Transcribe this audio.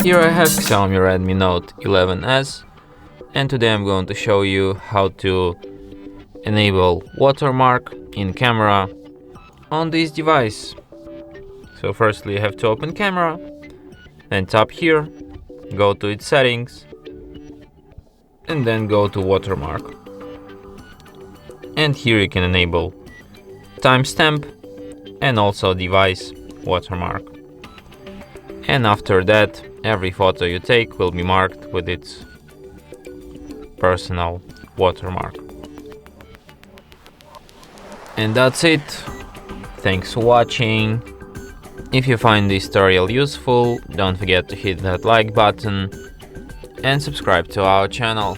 Here I have Xiaomi Redmi Note 11s, and today I'm going to show you how to enable watermark in camera on this device. So firstly you have to open camera, then tap here, go to its settings, and then go to watermark. And here you can enable timestamp and also device watermark. And after that, every photo you take will be marked with its personal watermark. And that's it. Thanks for watching. If you find this tutorial useful, don't forget to hit that like button and subscribe to our channel.